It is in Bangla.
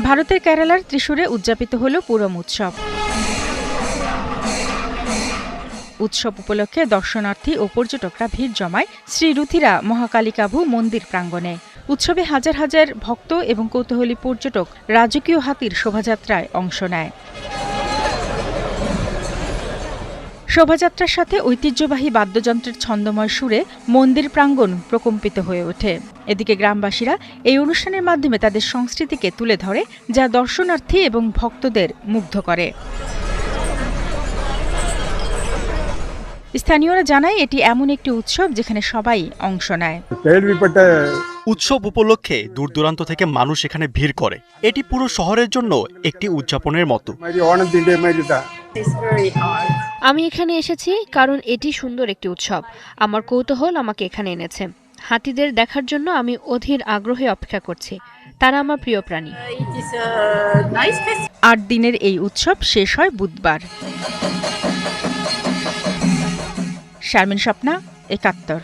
ভারতের কেরালার ত্রিশূরে উদযাপিত হল পুরম উৎসব। উৎসব উপলক্ষে দর্শনার্থী ও পর্যটকরা ভিড় জমায় শ্রী রুথিরা মহাকালিকাভু মন্দির প্রাঙ্গণে। উৎসবে হাজার হাজার ভক্ত এবং কৌতূহলী পর্যটক রাজকীয় হাতির শোভাযাত্রায় অংশ নেয়। শোভাযাত্রার সাথে ঐতিহ্যবাহী বাদ্যযন্ত্রের ছন্দময় সুরে মন্দির প্রাঙ্গণ প্রকম্পিত হয়ে ওঠে। এদিকে গ্রামবাসীরা এই অনুষ্ঠানের মাধ্যমে তাদের সংস্কৃতিকে তুলে ধরে, যা দর্শনার্থী এবং ভক্তদের মুগ্ধ করে। স্থানীয়রা জানায় এটি এমন একটি উৎসব যেখানে সবাই অংশ নেয়। উৎসব উপলক্ষে দূর দূরান্ত থেকে মানুষ এখানে ভিড় করে। এটি পুরো শহরের জন্য একটি উদযাপনের মতো। আমি এখানে এসেছি কারণ এটি সুন্দর একটি উৎসব। আমার কৌতূহল আমাকে এখানে এনেছে। হাতিদের দেখার জন্য আমি অধীর আগ্রহে অপেক্ষা করছি। তারা আমার প্রিয় প্রাণী। ৮ দিনের এই উৎসব শেষ হয় বুধবার। শারমিন স্বপ্না, ৭১।